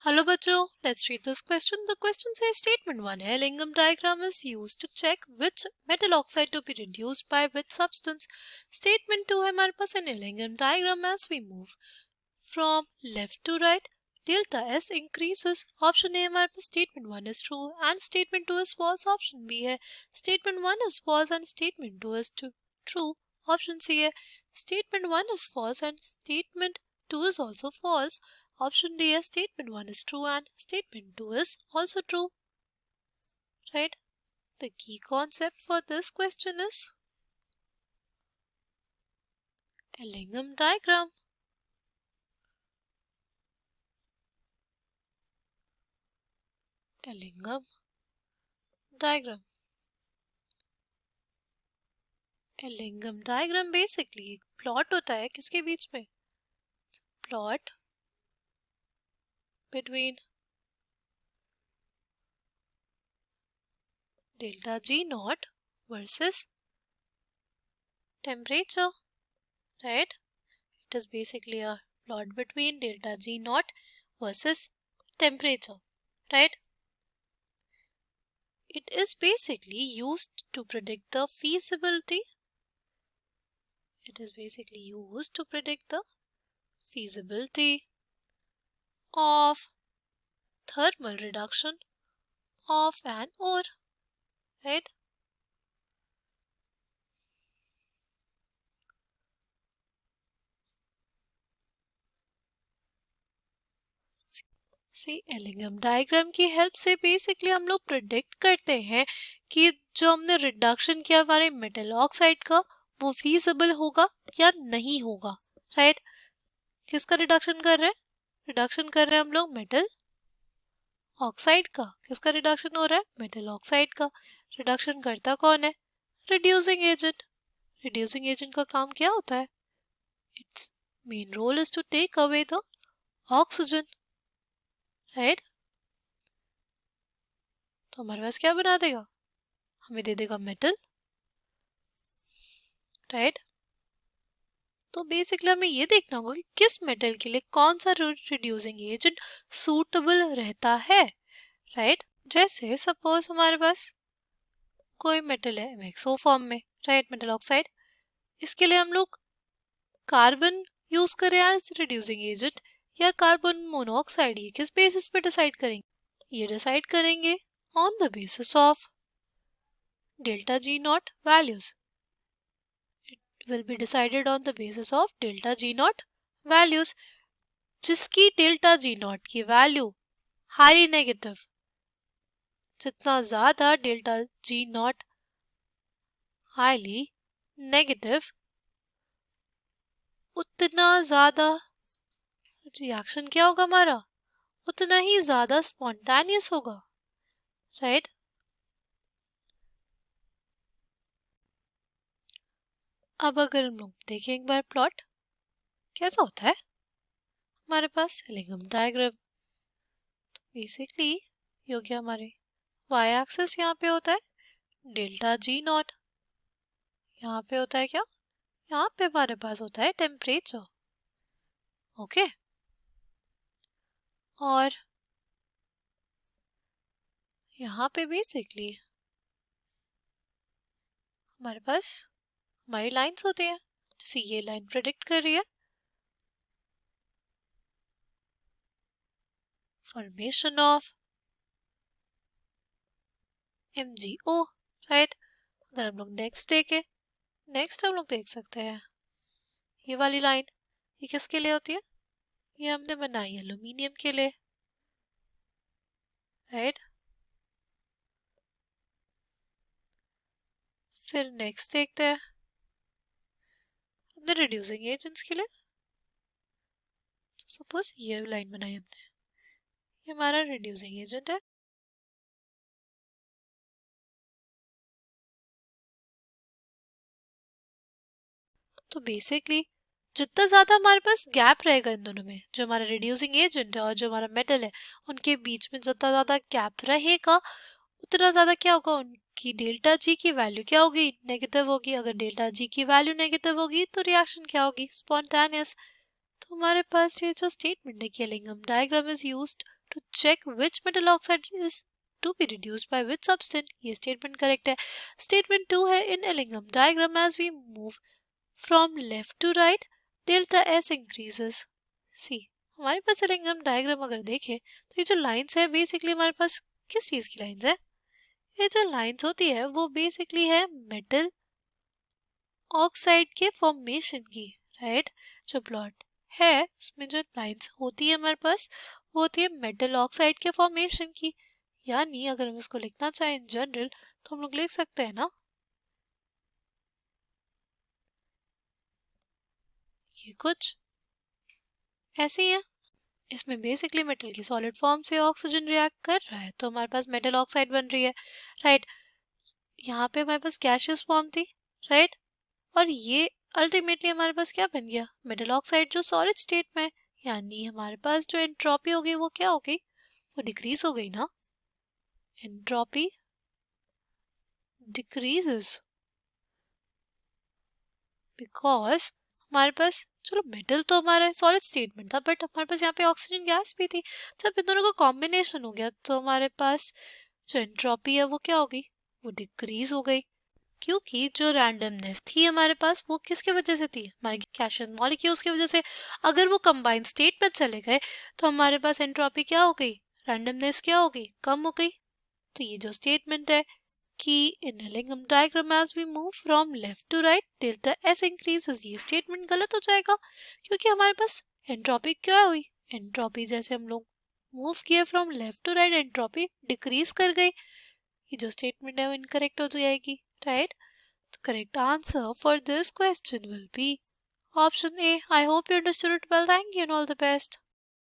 Hello बच्चों, let's read this question. The question says statement 1 है Lingam diagram is used to check which metal oxide to be reduced by which substance. Statement 2 है हमारे पास in a Lingam diagram as we move from left to right, delta S increases. Option A हमारे पास statement 1 is true and statement 2 is false. Option B है statement 1 is false and statement 2 is true. Option C है statement 1 is false and statement 2 is also false. Option D is statement 1 is true and statement 2 is also true. Right? The key concept for this question is a Lingam diagram. A Lingam diagram. A Lingam diagram basically एक plot होता है किसके बीच में? Plot between delta G naught versus temperature, right? It is basically a plot between delta G naught versus temperature, right? It is basically used to predict the feasibility. It is basically used to predict the feasibility of thermal reduction of an ore, right? Ellingham diagram की help से basically हम लोग predict करते हैं कि जो हमने reduction किया हमारे मेटल ऑक्साइड का वो फीजिबल होगा या नहीं होगा, राइट? किसका रिडक्शन कर रहे हैं? रिडक्शन कर रहे हैं हम लोग मेटल ऑक्साइड का. किसका रिडक्शन हो रहा है? मेटल ऑक्साइड का. रिडक्शन करता कौन है? Reducing agent. रिड्यूसिंग एजेंट का काम क्या होता है? Its main role is to take away the oxygen, right? तो हमारे पास क्या बना देगा? हमें दे देगा मेटल, राइट? तो बेसिकली हमें ये देखना होगा कि किस मेटल के लिए कौन सा रिड्यूसिंग एजेंट सूटेबल रहता है, राइट? जैसे सपोज हमारे पास कोई मेटल है MXO फॉर्म में, राइट? Metal oxide. इसके लिए हम लोग कार्बन यूज करें एज रिड्यूसिंग एजेंट या कार्बन मोनोऑक्साइड, ये किस बेसिस पे डिसाइड करेंगे? ये डिसाइड करेंगे on the basis of delta G not values. will be decided on the basis of delta G naught values. जिसकी delta G naught की वैल्यू हाईली नेगेटिव, जितना ज्यादा delta G naught highly negative उतना ज्यादा reaction क्या होगा हमारा? उतना ही ज्यादा स्पॉन्टेनियस होगा, राइट? अब अगर हम लोग देखें एक बार प्लॉट कैसा होता है हमारे पास लिंगम डायग्राम. तो बेसिकली ये हो गया हमारे वाई एक्सिस, यहाँ पे होता है डेल्टा G नॉट. यहाँ पे होता है क्या? यहाँ पे हमारे पास होता है टेम्परेचर, ओके? और यहाँ पे बेसिकली हमारे पास हमारी लाइंस होती हैं. जैसे ये लाइन प्रेडिक्ट कर रही है फॉर्मेशन ऑफ MgO, राइट? अगर हम लोग नेक्स्ट देखें, नेक्स्ट हम लोग देख सकते हैं ये वाली लाइन. ये किसके लिए होती है? ये हमने बनाई एल्यूमिनियम के लिए, राइट? फिर नेक्स्ट देखते हैं हमने रिड्यूसिंग एजेंट्स के लिए. तो सपोज ये लाइन बनाई हमने, ये हमारा रिड्यूसिंग एजेंट है. तो बेसिकली जितना ज़्यादा हमारे पास गैप रहेगा इन दोनों में, जो हमारा रिड्यूसिंग एजेंट है और जो हमारा मेटल है, उनके बीच में जितना ज़्यादा गैप रहेगा उतना ज़्यादा क्या होगा? उनकी डेल्टा G की वैल्यू क्या होगी? नेगेटिव होगी. अगर डेल्टा G की वैल्यू नेगेटिव होगी तो रिएक्शन क्या होगी? स्पॉन्टेनियस. तो हमारे पास ये जो स्टेटमेंट है कि Ellingham diagram is used to check which metal oxide is to be reduced by which substance. ये स्टेटमेंट करेक्ट है. स्टेटमेंट 2 है in Ellingham diagram as we move from left to right delta S increases. See हमारे पास Ellingham diagram अगर देखें तो ये जो लाइंस है बेसिकली हमारे पास किस चीज की लाइंस है? ये जो लाइंस होती है वो बेसिकली है मेटल ऑक्साइड के फॉर्मेशन की, राइट. जो प्लॉट है उसमें जो लाइंस होती है हमारे पास वो होती है मेटल ऑक्साइड के फॉर्मेशन की. यानी अगर हम इसको लिखना चाहें इन जनरल तो हम लोग लिख सकते हैं ना, ये कुछ ऐसे ही है. इसमें बेसिकली मेटल की सॉलिड फॉर्म से ऑक्सीजन रिएक्ट कर रहा है तो हमारे पास मेटल ऑक्साइड बन रही है, राइट. यहाँ पे हमारे पास गैशियस फॉर्म थी, राइट. और ये अल्टीमेटली हमारे पास क्या बन गया? मेटल ऑक्साइड जो सॉलिड स्टेट में है. यानी हमारे पास जो एंट्रोपी हो गई वो क्या हो गई? वो डिक्रीज हो गई ना. एंट्रोपी डिक्रीजेस बिकॉज हमारे पास, चलो मेटल तो हमारा सॉलिड स्टेट में था बट हमारे पास यहाँ पे ऑक्सीजन गैस भी थी. जब इन दोनों का कॉम्बिनेशन हो गया तो हमारे पास जो एंट्रोपी है वो क्या हो गई? वो डिक्रीज हो गई. क्योंकि जो रैंडमनेस थी हमारे पास वो किसकी वजह से थी? हमारे गैसियस मॉलिक्यूल्स की वजह से. अगर वो कंबाइंड स्टेट में चले गए तो हमारे पास एंट्रोपी क्या हो गई? रैंडमनेस क्या हो गई? कम हो गई. तो ये जो स्टेटमेंट है कि in Ellingham diagram as we move from left to right delta S increases, ये स्टेटमेंट गलत हो जाएगा क्योंकि हमारे पास एंट्रोपी क्या हुई? एंट्रोपी जैसे हम लोग मूव किए from left to right entropy decrease कर गई. ये जो स्टेटमेंट है वो इनकरेक्ट हो जाएगी, right. The correct answer for this question will be option A. I hope you understood it well. Thank you and all the best.